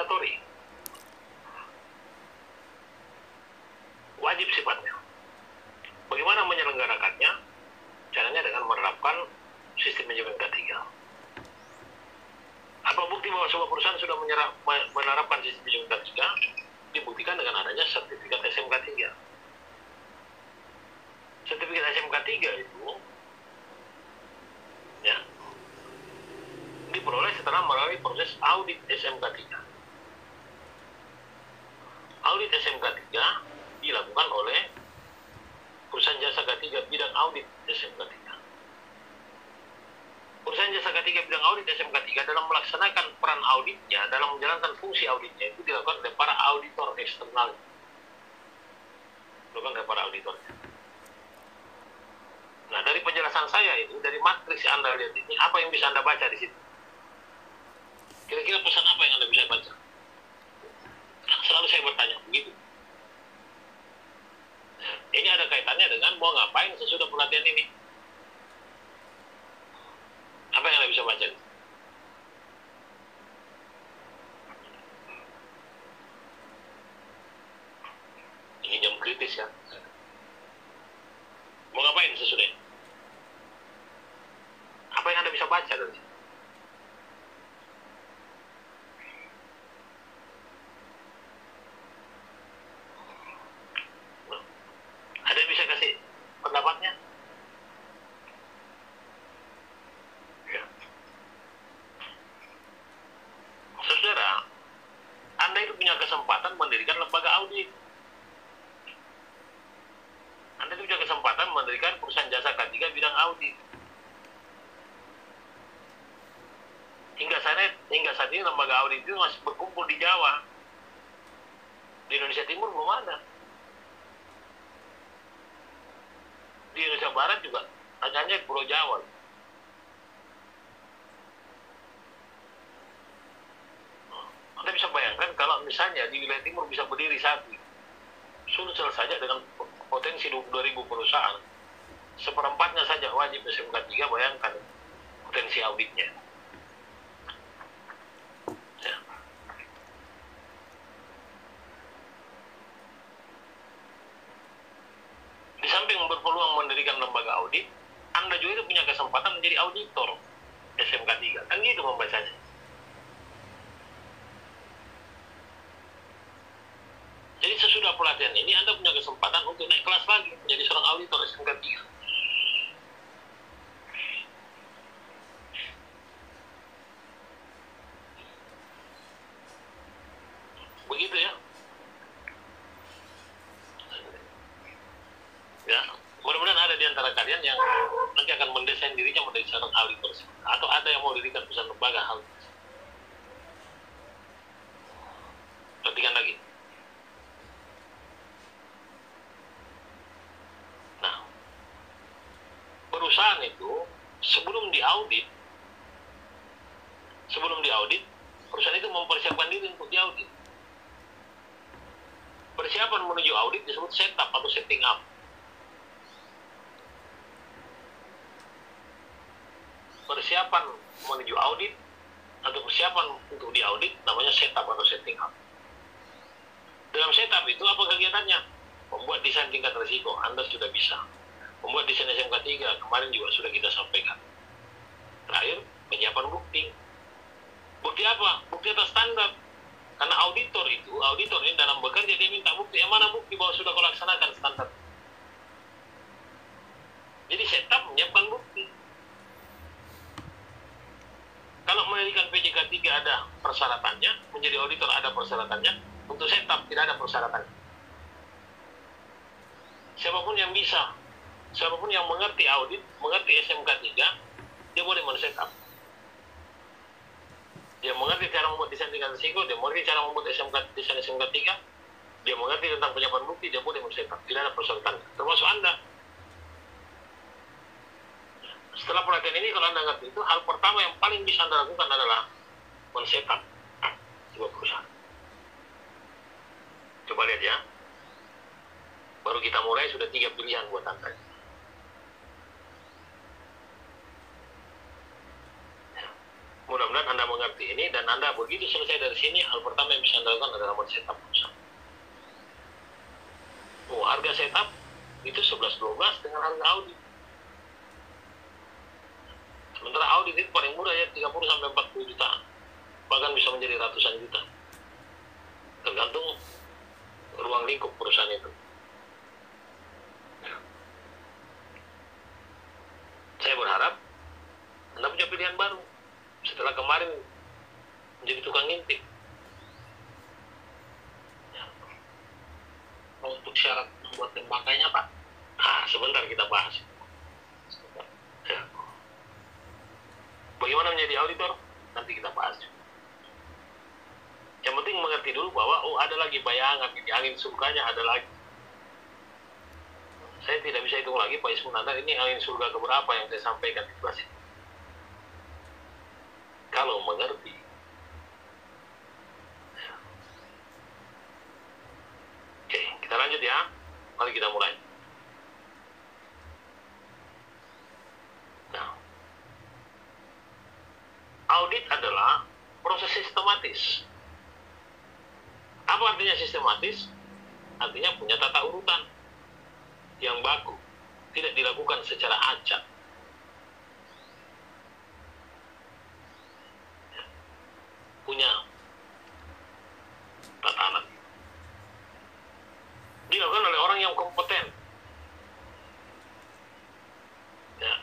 mandatori, wajib sifatnya. Bagaimana menyelenggarakannya? Caranya dengan menerapkan sistem manajemen K3. Apa bukti bahwa sebuah perusahaan sudah menerapkan sistem manajemen K3? Dibuktikan dengan adanya sertifikat SMK 3. Sertifikat SMK 3 itu ya, diperoleh setelah melalui proses audit SMK 3. Audit SMK 3 dilakukan oleh perusahaan jasa K3 bidang audit SMK 3. Perusahaan jasa K3 bidang audit SMK 3 dalam melaksanakan peran auditnya, dalam menjalankan fungsi auditnya itu dilakukan oleh para auditor eksternal. Dilakukan oleh para auditornya. Nah, dari penjelasan saya itu, dari matriks yang Anda lihat ini, apa yang bisa Anda baca di situ? Kira-kira pesan apa yang Anda bisa baca? Selalu saya bertanya begitu. Ini ada kaitannya dengan mau ngapain sesudah pelatihan ini. Apa yang Anda bisa baca? Ini jam kritis ya. Mau ngapain sesudah ini? Apa yang Anda bisa baca dari sini? Ada yang bisa kasih pendapatnya? Ya. Saudara, Anda itu punya kesempatan mendirikan lembaga audit. Anda itu punya kesempatan mendirikan perusahaan jasa K3 bidang audit. Hingga saat ini lembaga audit itu masih berkumpul di Jawa. Di Indonesia Timur belum ada. Di Indonesia Barat juga hanya Pulau Jawa. Anda bisa bayangkan kalau misalnya di wilayah timur bisa berdiri satu, Sulsel saja dengan potensi 20.000 perusahaan, seperempatnya saja wajib SMK 3, bayangkan potensi auditnya. Ya. Di samping berpeluang mendirikan lembaga audit, Anda juga itu punya kesempatan menjadi auditor SMK 3. Kan gitu membacanya. Jadi sesudah pelatihan ini Anda punya kesempatan untuk naik kelas lagi menjadi seorang auditor SMK 3. Begitu ya. Ya, mudah-mudahan ada di antara kalian yang nanti akan mendesain dirinya menjadi seorang auditor, atau ada yang mau dirikan perusahaan lembaga auditor. Perhatikan lagi. Nah, perusahaan itu sebelum diaudit, perusahaan itu mempersiapkan diri untuk diaudit. Persiapan menuju audit disebut setup atau setting up. Persiapan menuju audit atau persiapan untuk diaudit namanya setup atau setting up. Dalam setup itu apa kegiatannya? Membuat desain tingkat risiko, Anda sudah bisa. Membuat desain SMK 3, kemarin juga sudah kita sampaikan. Terakhir, penyiapan bukti. Bukti apa? Bukti atas standar. Karena auditor ini dalam bekerja dia minta bukti. Yang mana bukti bahwa sudah kau laksanakan standar? Jadi setup menyiapkan bukti. Kalau mendirikan PJK 3 ada persyaratannya, menjadi auditor ada persyaratannya, untuk setup tidak ada persyaratannya. Siapapun yang bisa, siapapun yang mengerti audit, mengerti SMK 3, dia boleh men-setup. Dia mengerti cara membuat desain tingkat risiko, dia mengerti cara membuat desain SMK 3, dia mengerti tentang penyiapan bukti, dia boleh men-setup. Tidak ada persyaratan, termasuk Anda. Setelah pelatihan ini, kalau Anda ngerti itu, hal pertama yang paling bisa Anda lakukan adalah men-setup sebuah perusahaan. Coba lihat ya. Baru kita mulai sudah 3 pilihan buat Anda. Ya. Mudah-mudahan Anda mengerti ini dan Dan Anda begitu selesai dari sini, hal pertama yang bisa Anda lakukan adalah men-setup perusahaan. Harga setup itu 11-12 dengan harga audit. Sementara audit itu paling murah ya 30-40 jutaan. Bahkan bisa menjadi ratusan juta. Tergantung ruang lingkup perusahaan itu. Saya berharap Anda punya pilihan baru. Setelah kemarin menjadi tukang ngintip. Untuk syarat membuat dan pakainya, Pak? Sebentar kita bahas. Ya. Bagaimana menjadi auditor? Nanti kita bahas. Yang penting mengerti dulu bahwa ada lagi bayangan, ini angin surganya ada lagi. Saya tidak bisa hitung lagi Pak Ismunandar, ini angin surga keberapa yang saya sampaikan di kelas ini. Kalau mengerti. Oke, kita lanjut ya. Mari kita mulai. Nah, audit adalah proses sistematis. Apa artinya sistematis? Artinya punya tata urutan yang baku, tidak dilakukan secara acak. Punya tatanan. Dilakukan oleh orang yang kompeten. Ya.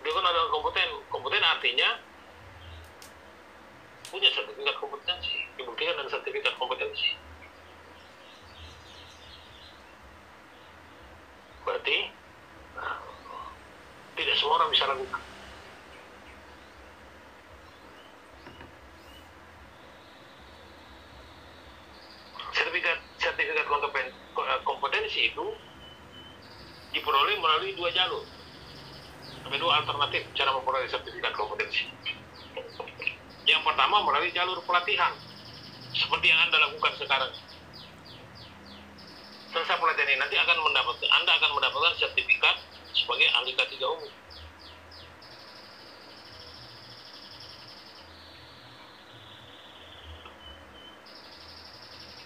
Dilakukan oleh orang kompeten. Kompeten artinya punya sertifikat kompetensi, dibuktikan dengan sertifikat kompetensi. Berarti tidak semua orang bisa lakukan. Sertifikat kompetensi itu diperoleh melalui dua jalur. Ada dua alternatif cara memperoleh sertifikat kompetensi. Yang pertama melalui jalur pelatihan, seperti yang Anda lakukan sekarang. Selesai pelatihan ini nanti Anda akan mendapatkan sertifikat sebagai ahli K3 umum.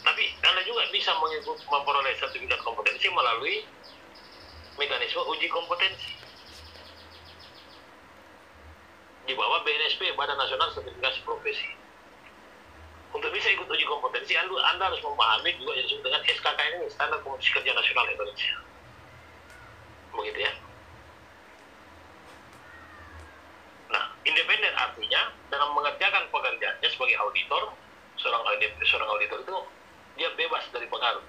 Tapi Anda juga bisa memperoleh sertifikat kompetensi melalui mekanisme uji kompetensi di bawah BNSP, Badan Nasional Sertifikasi Profesi. Untuk bisa ikut uji kompetensi, Anda harus memahami juga yang disebut dengan SKKN ini, Standar Kompetensi Kerja Nasional Indonesia. Begitu ya. Nah, independen artinya dalam mengerjakan pekerjaannya sebagai auditor, seorang auditor itu dia bebas dari pengaruh.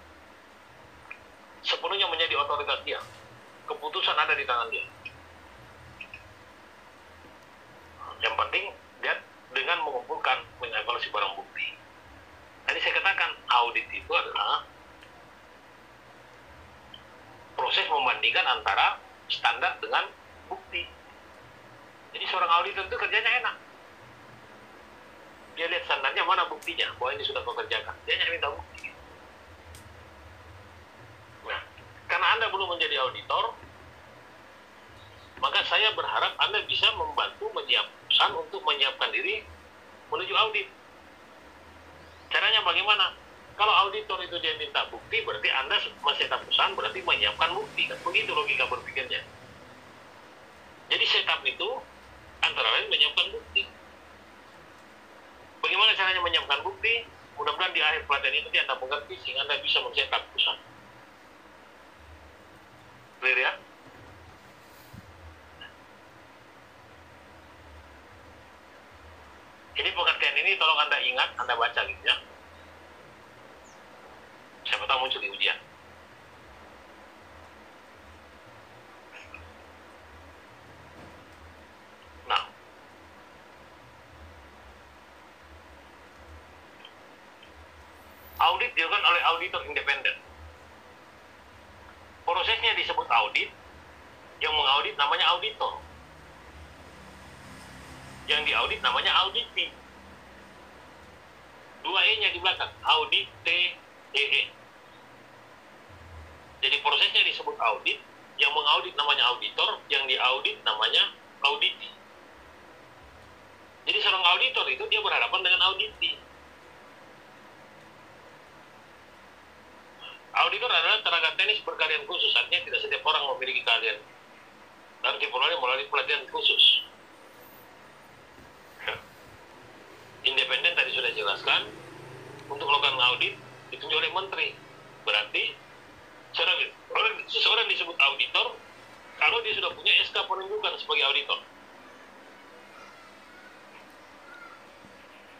Sepenuhnya menjadi otoritas dia. Keputusan ada di tangan dia. Yang penting dia dengan mengumpulkan, mengevaluasi barang bukti. Tadi saya katakan audit itu adalah proses membandingkan antara standar dengan bukti. Jadi seorang auditor itu kerjanya enak. Dia lihat standarnya, mana buktinya bahwa ini sudah kau kerjakan. Dia hanya minta bukti. Nah, karena Anda belum menjadi auditor, maka saya berharap Anda bisa membantu menyiapkan untuk menyiapkan diri menuju audit. Caranya bagaimana? Kalau auditor itu dia minta bukti, berarti Anda men-setup perusahaan berarti menyiapkan bukti. Kan begitu logika berpikirnya. Jadi setup itu antara lain menyiapkan bukti. Bagaimana caranya menyiapkan bukti? Mudah-mudahan di akhir pelatihan ini nanti Anda mengerti sehingga Anda bisa men-setup perusahaan. Clear ya? Ini pengertian ini tolong Anda ingat, Anda baca gitu ya. Siapa tahu muncul di ujian. Nah, audit dilakukan oleh auditor independen. Prosesnya disebut audit, yang mengaudit namanya auditor. Yang diaudit namanya auditi. Dua E-nya di belakang, audit T-E-E. Jadi prosesnya disebut audit, yang mengaudit namanya auditor, yang diaudit namanya auditi. Jadi seorang auditor itu dia berhadapan dengan auditi. Auditor adalah tenaga teknis berkeahlian khusus, artinya tidak setiap orang memiliki keahlian. Harus diperoleh melalui pelatihan khusus. Independen tadi sudah jelaskan, untuk melakukan audit ditunjuk oleh menteri. Berarti seseorang disebut auditor kalau dia sudah punya SK penunjukan sebagai auditor.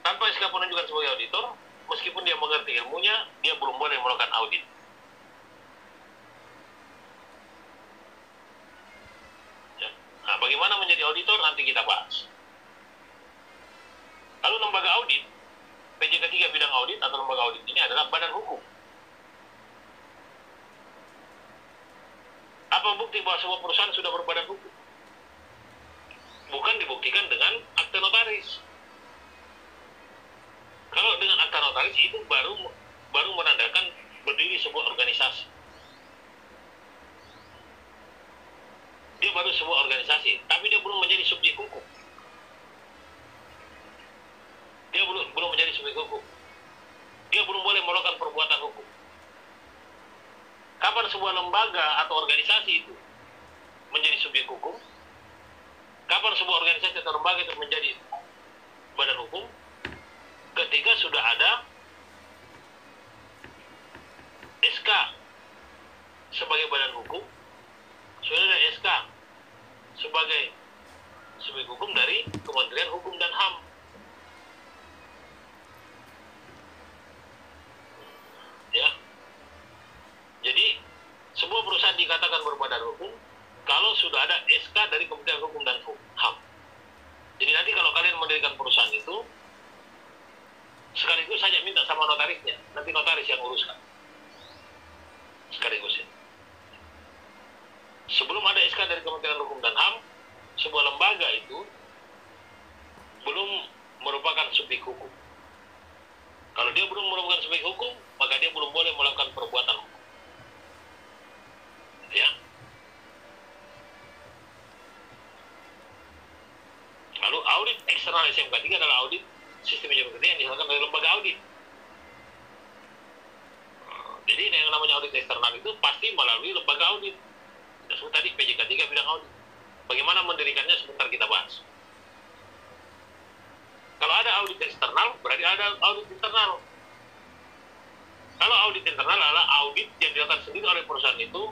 Tanpa SK penunjukan sebagai auditor, meskipun dia mengerti ilmunya, dia belum boleh melakukan audit. Ya. Nah, bagaimana menjadi auditor nanti kita bahas. Kalau lembaga audit, PJK 3 bidang audit atau lembaga audit ini adalah badan hukum. Apa bukti bahwa sebuah perusahaan sudah berbadan hukum? Bukan dibuktikan dengan akte notaris. Kalau dengan akte notaris itu baru menandakan berdiri sebuah organisasi. Dia baru sebuah organisasi, tapi dia belum menjadi subjek hukum. Dia belum menjadi subjek hukum. Dia belum boleh melakukan perbuatan hukum. Kapan sebuah lembaga atau organisasi itu menjadi subjek hukum? Kapan sebuah organisasi atau lembaga itu menjadi badan hukum? Ketika sudah ada SK sebagai badan hukum, sudah ada SK sebagai subjek hukum dari Kementerian Hukum dan HAM. Ya. Jadi, sebuah perusahaan dikatakan berbadan hukum kalau sudah ada SK dari Kementerian Hukum dan HAM. Jadi nanti kalau kalian mendirikan perusahaan itu, sekaligus saja minta sama notarisnya. Nanti notaris yang uruskan. Sekaligus ya. Sebelum ada SK dari Kementerian Hukum dan HAM, sebuah lembaga itu belum merupakan subjek hukum. Kalau dia belum merupakan subjek hukum, maka dia belum boleh melakukan perbuatan hukum. Ya. Lalu audit eksternal SMK 3 adalah audit sistem manajemen kerja yang dilakukan oleh lembaga audit. Jadi yang namanya audit eksternal itu pasti melalui lembaga audit. Seperti tadi PJK 3 bidang audit. Bagaimana mendirikannya sebentar kita bahas. Kalau ada audit eksternal, berarti ada audit internal. Kalau audit internal adalah audit yang dilakukan sendiri oleh perusahaan itu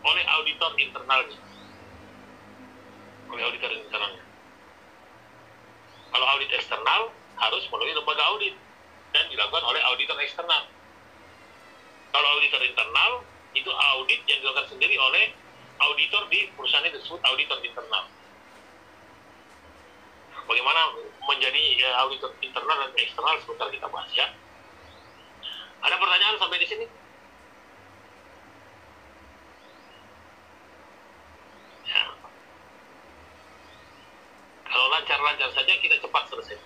oleh auditor internalnya. Oleh auditor internalnya. Kalau audit eksternal harus melalui lembaga audit dan dilakukan oleh auditor eksternal. Kalau auditor internal itu audit yang dilakukan sendiri oleh auditor di perusahaan itu disebut auditor internal. Bagaimana menjadi auditor internal dan eksternal sebentar kita bahas ya. Ada pertanyaan sampai di sini? Ya. Kalau lancar-lancar saja kita cepat selesai.